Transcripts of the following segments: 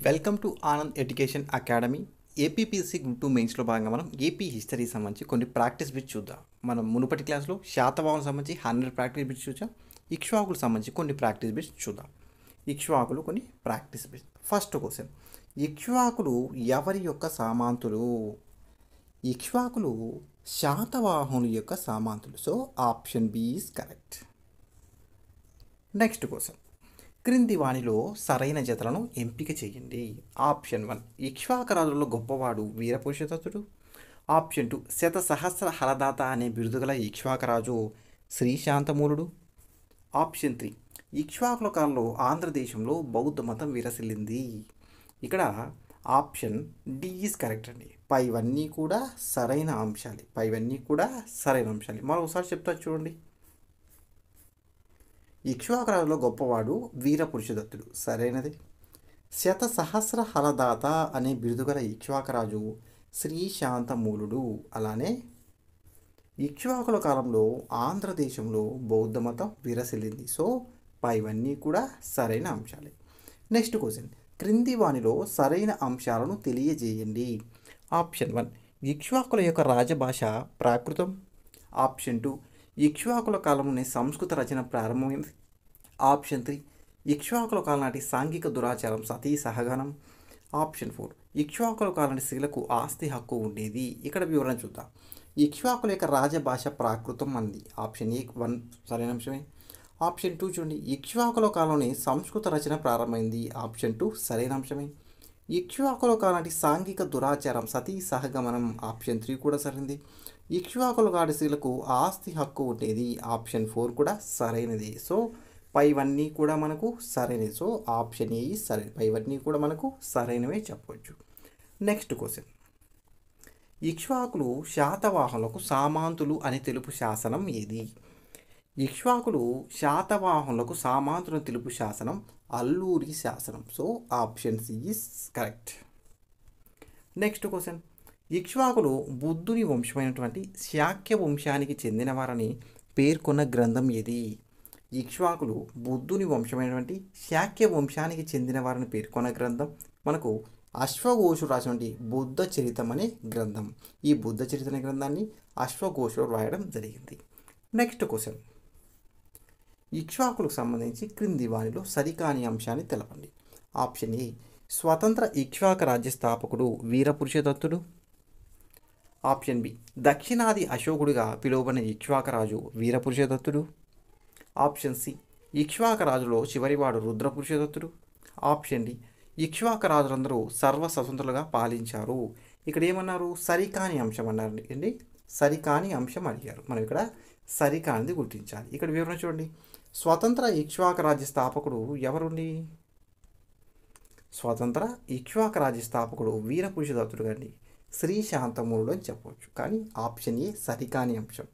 Welcome to Anand education academy. APPSC group 2 మెయిన్స్లో భాగంగా మనం ఏపీ హిస్టరీకి సంబంధించి కొన్ని ప్రాక్టీస్ బిట్స్ చూద్దాం. మనం మునుపటి క్లాస్లో శాతవాహనం సంబంధించి 100 ప్రాక్టీస్ బిట్స్ చూసాం. ఇక్ష్వాకులకు సంబంధించి కొన్ని ప్రాక్టీస్ బిట్స్ చూద్దాం. ఇక్ష్వాకులు కొన్ని ప్రాక్టీస్ బిట్స్. ఫస్ట్ క్వశ్చన్, ఇక్ష్వాకులు ఎవరి యొక్క సామంతులు? ఇక్ష్వాకులు శాతవాహనుల యొక్క సామంతులు. So option B is correct. Next question, క్రింది వాణిలో సరైన జతలను ఎంపిక చేయండి. ఆప్షన్ 1 ఇక్ష్వాకరాజులలో గొప్పవాడు వీరపురుషదత్తుడు. ఆప్షన్ 2 శతసహస్ర హలదాత అనే బిరుదుగల ఇక్ష్వాకరాజు శ్రీశాంతమూలుడు. ఆప్షన్ 3 ఇక్ష్వాకుల కాలంలో ఆంధ్రదేశంలో బౌద్ధ మతం విరసిల్లింది. ఇక్కడ ఆప్షన్ డి ఈజ్ కరెక్ట్ అండి. పైవన్నీ కూడా సరైన అంశాలే. మరోసారి చెప్తా చూడండి. ఇక్ష్వాకరాజులో గొప్పవాడు వీరపురుషదత్తుడు, సరైనది. శతసహస్ర హలదాత అనే బిరుదుగల ఇక్ష్వాకరాజు శ్రీశాంతమూలుడు. అలానే ఇక్ష్వాకుల కాలంలో ఆంధ్రదేశంలో బౌద్ధ మతం విరసిల్లింది. సో పైవన్నీ కూడా సరైన అంశాలే. నెక్స్ట్ క్వశ్చన్, క్రింది వానిలో సరైన అంశాలను తెలియజేయండి. ఆప్షన్ 1 ఇక్ష్వాకుల యొక్క రాజభాష ప్రాకృతం. ఆప్షన్ 2 ఇక్ష్వాకుల కాలంలోనే సంస్కృత రచన ప్రారంభమైంది. ఆప్షన్ 3 ఇక్ష్వాకుల కాలం నాటి సాంఘిక దురాచారం సతీ సహగమనం. ఆప్షన్ 4 ఇక్ష్వాకుల కాలం నాటి స్త్రీలకు ఆస్తి హక్కు ఉండేది. ఇక్కడ వివరణ చూద్దాం. ఇక్ష్వాకుల యొక్క రాజభాష ప్రాకృతం అంది. ఆప్షన్ ఏ 1 సరైన అంశమే. ఆప్షన్ 2 చూడండి, ఇక్ష్వాకుల కాలంలోనే సంస్కృత రచన ప్రారంభమైంది. ఆప్షన్ 2 సరైన అంశమే. ఇక్ష్వాకుల కాలం నాటి సాంఘిక దురాచారం సతీ సహగమనం. ఆప్షన్ 3 కూడా సరైనది. ఇక్ష్వాకుల కాడి స్త్రీలకు ఆస్తి హక్కు ఉండేది. ఆప్షన్ 4 కూడా సరైనది. సో పైవన్నీ కూడా మనకు సరైనది. సో ఆప్షన్ ఏ సరైనది. పైవన్నీ కూడా మనకు సరైనవే చెప్పవచ్చు. నెక్స్ట్ క్వశ్చన్, ఇక్ష్వాకులు శాతవాహనులకు సామంతులు అని తెలుపు శాసనం ఏది? ఇక్ష్వాకులు శాతవాహనులకు సామంతులను తెలుపు శాసనం అల్లూరి శాసనం. So option C is correct. Next question, ఇక్ష్వాకులు బుద్ధుని వంశమైనటువంటి శాక్య వంశానికి చెందినవారని పేర్కొన్న గ్రంథం ఏది? ఇక్ష్వాకులు బుద్ధుని వంశమైనటువంటి శాక్య వంశానికి చెందినవారని పేర్కొన్న గ్రంథం మనకు అశ్వఘోషుడు రాసినటువంటి బుద్ధ చరితం అనే గ్రంథం. ఈ బుద్ధ చరిత్ర అనే గ్రంథాన్ని అశ్వఘోషుడు రాయడం జరిగింది. నెక్స్ట్ క్వశ్చన్, ఇక్ష్వాకులకు సంబంధించి క్రింది వానిలో సరికాని అంశాన్ని తెలపండి. ఆప్షన్ ఏ స్వతంత్ర ఇక్ష్వాక రాజ్య స్థాపకుడు వీరపురుషదత్తుడు. ఆప్షన్ బి దక్షిణాది అశోకుడిగా పిలువబడిన ఇక్ష్వాకరాజు వీరపురుషదత్తుడు. ఆప్షన్ సి ఇక్ష్వాకరాజులో చివరివాడు రుద్రపురుషదత్తుడు. ఆప్షన్ డి ఇక్ష్వాకరాజులందరూ సర్వస్వతంత్రులుగా పాలించారు. ఇక్కడ ఏమన్నారు? సరికాని అంశం అన్నారు అండి. సరికాని అంశం అడిగారు. మనం ఇక్కడ సరికానిది గుర్తించాలి. ఇక్కడ వివరణ చూడండి. స్వతంత్ర ఇక్ష్వాక రాజ్య స్థాపకుడు ఎవరుండి? స్వతంత్ర ఇక్ష్వాక రాజ్య స్థాపకుడు వీరపురుషదత్తుడు గారిని శ్రీశాంతమూలుడు అని చెప్పవచ్చు. కానీ ఆప్షన్ ఏ సరికాని అంశం.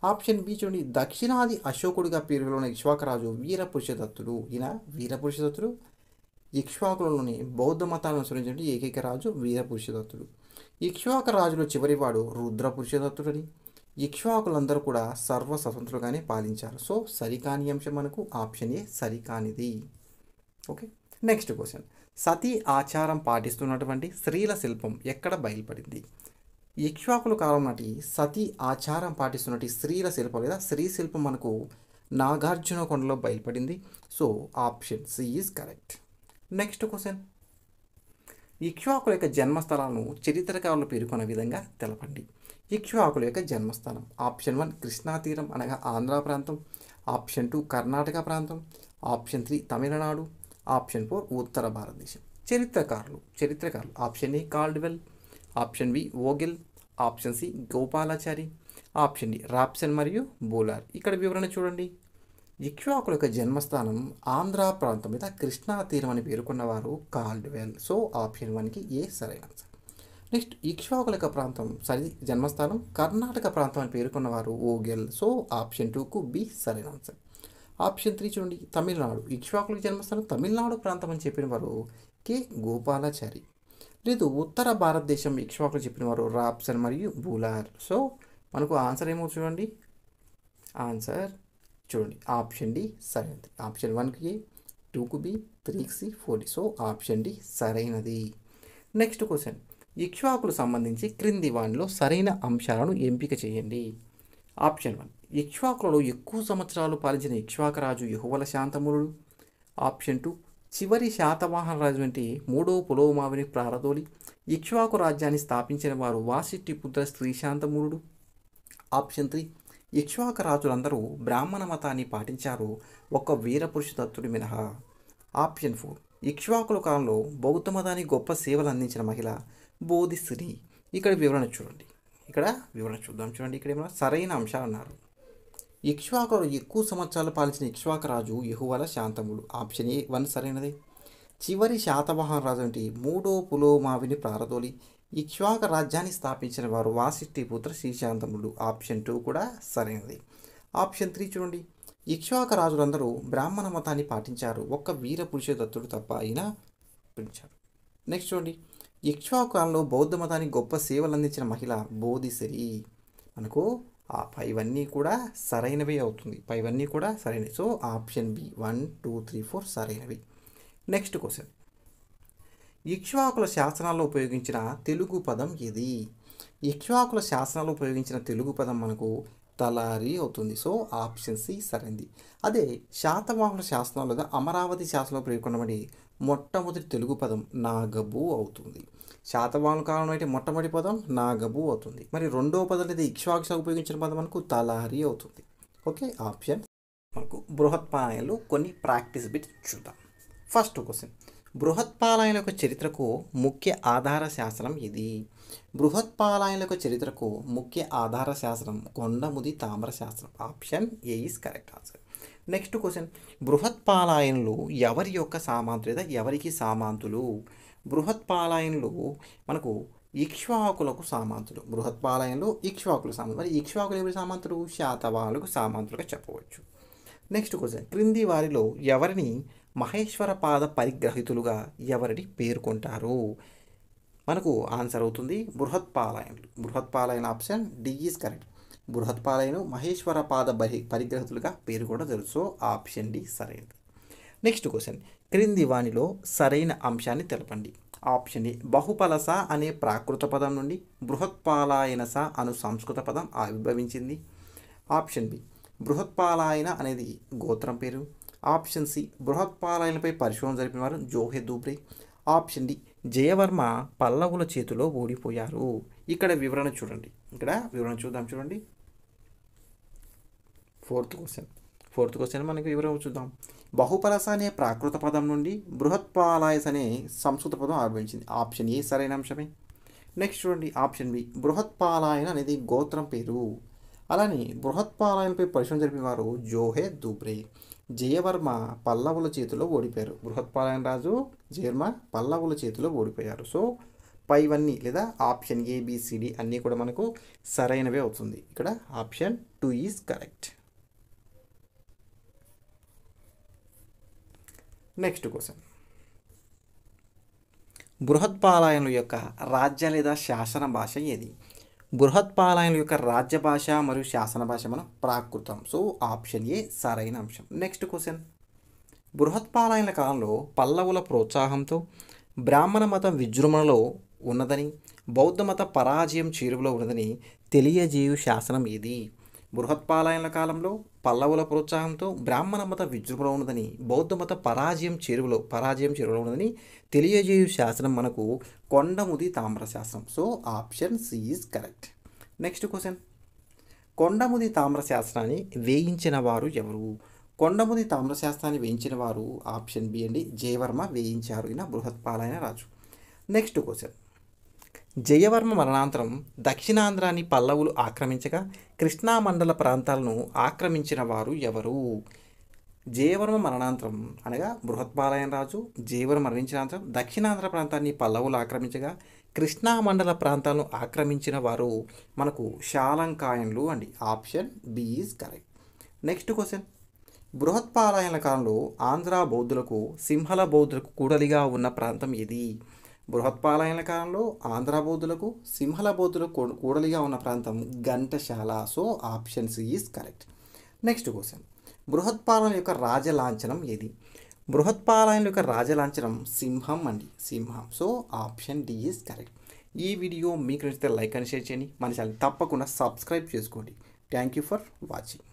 ఆప్షన్ బి చూడండి, దక్షిణాది అశోకుడిగా పేరులోని ఇక్ష్వాకరాజు వీరపురుషదత్తుడు. ఈయన వీరపురుషదత్తుడు ఇక్ష్వాకులలోని బౌద్ధ మతాన్ని అనుసరించిన ఏకైక రాజు వీరపురుషదత్తుడు. ఇక్ష్వాక రాజులో చివరివాడు రుద్రపురుషదత్తుడని. ఇక్ష్వాకులందరూ కూడా సర్వస్వతంత్రులుగానే పాలించారు. సో సరికాని అంశం మనకు ఆప్షన్ ఏ సరికానిది. ఓకే. నెక్స్ట్ క్వశ్చన్, సతీ ఆచారం పాటిస్తున్నటువంటి స్త్రీల శిల్పం ఎక్కడ బయలుపడింది? ఇక్ష్వాకుల కాలం నాటి సతీ ఆచారం పాటిస్తున్నటువంటి స్త్రీల శిల్పం లేదా స్త్రీ శిల్పం మనకు నాగార్జున కొండలో బయలుపడింది. So option C is correct. Next question, ఇక్ష్వాకుల యొక్క జన్మస్థలాలను చరిత్రకారులు పేర్కొన్న విధంగా తెలపండి. ఇక్ష్వాకుల యొక్క జన్మస్థానం ఆప్షన్ 1 కృష్ణా తీరం అనగా ఆంధ్ర ప్రాంతం. ఆప్షన్ 2 కర్ణాటక ప్రాంతం. ఆప్షన్ 3 తమిళనాడు. ఆప్షన్ 4 ఉత్తర భారతదేశం. చరిత్రకారులు option A Caldwell. Option B Vogel. Option C Gopalachari. Option D Rapson మరియు బోలార్. ఇక్కడ వివరణ చూడండి. ఇక్ష్వాకుల యొక్క జన్మస్థానం ఆంధ్ర ప్రాంతం మీద కృష్ణా తీరం అని పేర్కొన్నవారు కాల్డ్వెల్. సో ఆప్షన్ 1కి ఏ సరైన ఆన్సర్. నెక్స్ట్, ఇక్ష్వాకుల యొక్క ప్రాంతం జన్మస్థానం కర్ణాటక ప్రాంతం అని పేర్కొన్నవారు ఓగెల్. సో ఆప్షన్ 2కు బి సరైన ఆన్సర్. ఆప్షన్ 3 చూడండి, తమిళనాడు. ఇక్ష్వాకుల జన్మస్థానం తమిళనాడు ప్రాంతం అని చెప్పిన వారు కే గోపాలాచారి. లేదు, ఉత్తర భారతదేశం ఇక్ష్వాకులు చెప్పిన వారు రాప్సన్ మరియు బూలార్. సో మనకు ఆన్సర్ ఏమో చూడండి. ఆన్సర్ చూడండి ఆప్షన్ డి సరైనది. ఆప్షన్ 1కి 2కు బి, 3కి సి, 4డి. సో ఆప్షన్ డి సరైనది. నెక్స్ట్ క్వశ్చన్, ఇక్ష్వాకులకు సంబంధించి క్రింది వానిలో సరైన అంశాలను ఎంపిక చేయండి. ఆప్షన్ 1, ఇక్ష్వాకులలో ఎక్కువ సంవత్సరాలు పాలించిన ఇక్ష్వాకరాజు యెహోవా శాంతమూలుడు. ఆప్షన్ 2, చివరి శాతవాహన రాజు వంటి మూడో పులోమావిని ప్రారదోలి ఇక్ష్వాకు రాజ్యాన్ని స్థాపించిన వారు వాసిష్ఠి పుత్ర శ్రీశాంతమూలుడు. ఆప్షన్ 3, ఇక్ష్వాకు రాజులందరూ బ్రాహ్మణ మతాన్ని పాటించారు, ఒక్క వీరపురుషదత్తుడు మినహా. ఆప్షన్ 4, ఇక్ష్వాకుల కాలంలో బౌద్ధ మతానికి గొప్ప సేవలు అందించిన మహిళ బోధిశ్రీ. ఇక్కడ వివరణ చూడండి, చూడండి. ఇక్కడ ఏమన్నా సరైన అంశాలు అన్నారు. ఇక్ష్వాకులు ఎక్కువ సంవత్సరాలు పాలించిన ఇక్ష్వాకు రాజు యెహోవా శాంతముడు. ఆప్షన్ ఏ 1 సరైనది. చివరి శాతవాహన రాజు వంటి మూడో పులోమావిని ప్రారదోలి ఇక్ష్వాకు రాజ్యాన్ని స్థాపించిన వారు వాసిష్ఠి పుత్ర శ్రీశాంతముడు. ఆప్షన్ 2 కూడా సరైనది. ఆప్షన్ 3 చూడండి, ఇక్ష్వాకు రాజులందరూ బ్రాహ్మణ మతాన్ని పాటించారు, ఒక్క వీరపురుషదత్తుడు తప్ప అయినా పిలిచారు. నెక్స్ట్ చూడండి, ఇక్ష్వాకు కాలంలో బౌద్ధ మతానికి గొప్ప సేవలు అందించిన మహిళ బోధిశ్రీ. మనకు పైవన్నీ కూడా సరైనవి అవుతుంది, పైవన్నీ కూడా సరైనవి. సో ఆప్షన్ బి 1, 2, 3, 4 సరైనవి. నెక్స్ట్ క్వశ్చన్, ఇక్ష్వాకుల శాసనాల్లో ఉపయోగించిన తెలుగు పదం ఏది? ఇక్ష్వాకుల శాసనాల్లో ఉపయోగించిన తెలుగు పదం మనకు తలారి అవుతుంది. సో ఆప్షన్ సి సరైనది. అదే శాతవాహనుల శాసనాలు లేదా అమరావతి శాసనంలో పేర్కొనబడి మొట్టమొదటి తెలుగు పదం నాగబు అవుతుంది. శాతవాహనుల కాలంలో అయితే మొట్టమొదటి పదం నాగబు అవుతుంది. మరి రెండవ పదం లేదా ఇక్ష్వాకు ఉపయోగించిన పదం మనకు తలారి అవుతుంది. ఓకే, ఆప్షన్ మనకు బృహత్పాలయంలో కొన్ని ప్రాక్టీస్ బిట్స్ చూద్దాం. ఫస్ట్ క్వశ్చన్, బృహత్పాలయం యొక్క చరిత్రకు ముఖ్య ఆధార శాసనం ఇది? బృహత్పాలయం యొక్క చరిత్రకు ముఖ్య ఆధార శాసనం కొండముది తామ్ర శాసనం. Option A is correct answer. Next question, బృహత్పాలయంలో ఎవరి యొక్క సామంతులు లేదా ఎవరికి సామంతులు? బృహత్పాలయంలో మనకు ఇక్ష్వాకులకు సామంతులు. బృహత్పాలయంలో ఇక్ష్వాకులు సామంతులు. మరి ఇక్ష్వాకులు ఎవరి సామంతులు? శాతవాహనులకు సామంతులుగా చెప్పవచ్చు. నెక్స్ట్ క్వశ్చన్, క్రింది వారిలో ఎవరిని మహేశ్వర పాద పరిగ్రహితులుగా ఎవరిని పేర్కొంటారు? మనకు ఆన్సర్ అవుతుంది బృహత్పాలయంలు. Brihatpalayam option D is correct. Brihatpalayam Maheshwara పాద పరిగ్రహితులుగా పేరు కూడా తెలుసు. సో ఆప్షన్ డి సరైనది. నెక్స్ట్ క్వశ్చన్, క్రింది వానిలో సరైన అంశాన్ని తెలపండి. ఆప్షన్ ఏ, బహుపలస అనే ప్రాకృత పదం నుండి బృహత్పాలాయనస అను సంస్కృత పదం ఆవిర్భవించింది. ఆప్షన్ బి, బృహత్పాలాయన అనేది గోత్రం పేరు. ఆప్షన్ సి, బృహత్పాలయంపై పరిశోధన జరిపిన వారు జోహె దూబ్రే. ఆప్షన్ డి, జయవర్మ పల్లవుల చేతిలో ఓడిపోయారు. ఇక్కడ వివరణ చూడండి, చూద్దాం. చూడండి ఫోర్త్ క్వశ్చన్ మనకి వివరణ చూద్దాం. బహుపలస అనే ప్రాకృత పదం నుండి బృహత్పాలాయస్ అనే సంస్కృత పదం ఆవిర్భవించింది. ఆప్షన్ ఏ సరైన అంశమే. నెక్స్ట్ చూడండి, ఆప్షన్ బి, బృహత్పాలాయన అనేది గోత్రం పేరు. అలానే బృహత్పాలయంపై పరిశోధన జరిపిన వారు జోహె దూబ్రే. జయవర్మ పల్లవుల చేతిలో ఓడిపోయారు. బృహత్పాలయం రాజు జయవర్మ పల్లవుల చేతిలో ఓడిపోయారు. సో పైవన్నీ లేదా ఆప్షన్ ఏబిసిడి అన్నీ కూడా మనకు సరైనవే అవుతుంది. ఇక్కడ option 2 is correct. Next question, బృహత్పాలయం యొక్క రాజ్య లేదా శాసన భాష ఏది? బృహత్పాలయం యొక్క రాజ్య భాష మరియు శాసన భాష మన ప్రాకృతం. సో ఆప్షన్ ఏ సరైన అంశం. నెక్స్ట్ క్వశ్చన్, బృహత్పాలయాల కాలంలో పల్లవుల ప్రోత్సాహంతో బ్రాహ్మణ మతం విజృంభణలో ఉన్నదని, బౌద్ధ మత పరాజయం చేరువలో ఉన్నదని తెలియజేయు శాసనం ఏది? బృహత్పాలయాల కాలంలో పల్లవుల ప్రోత్సాహంతో బ్రాహ్మణ మత విజృంభణలో ఉన్నదని, బౌద్ధ మత పరాజయం చేరువలో ఉన్నదని తెలియజేయు శాసనం మనకు కొండముది తామ్ర శాసనం. So option C is correct. Next question, Kondamudi తామ్ర శాసనాన్ని వేయించిన వారు ఎవరు? కొండముది తామ్ర శాసనాన్ని వేయించిన వారు ఆప్షన్ బి అండి, జయవర్మ వేయించారు. ఈయన బృహత్పాలయన రాజు. నెక్స్ట్ క్వశ్చన్, జయవర్మ మరణాంతరం దక్షిణాంధ్రాన్ని పల్లవులు ఆక్రమించగా కృష్ణా మండల ప్రాంతాలను ఆక్రమించిన వారు ఎవరు? జయవర్మ మరణాంతరం అనగా బృహత్పాలయం రాజు జయవర్మ మరణించినంతరం దక్షిణాంధ్ర ప్రాంతాన్ని పల్లవులు ఆక్రమించగా కృష్ణా మండల ప్రాంతాలను ఆక్రమించిన వారు మనకు శాలంకాయన్లు అండి. Option B is correct. Next question, బృహత్పాలయాల కాలంలో ఆంధ్ర బౌద్ధులకు సింహల బౌద్ధులకు కూడలిగా ఉన్న ప్రాంతం ఏది? బృహత్పాలయాల కాలంలో ఆంధ్ర బౌద్ధులకు సింహల బౌద్ధులకు కూడలిగా ఉన్న ప్రాంతం Ghantasala. So option C is correct. Next question, బృహత్పాలన యొక్క రాజలాంఛనం ఏది? బృహత్పాలయం యొక్క రాజలాంఛనం సింహం అండి, సింహం. So option D is correct. ఈ వీడియో మీకు నచ్చితే లైక్ అని షేర్ చేయండి, మన ఛానల్ తప్పకుండా సబ్స్క్రైబ్ చేసుకోండి. Thank you for watching.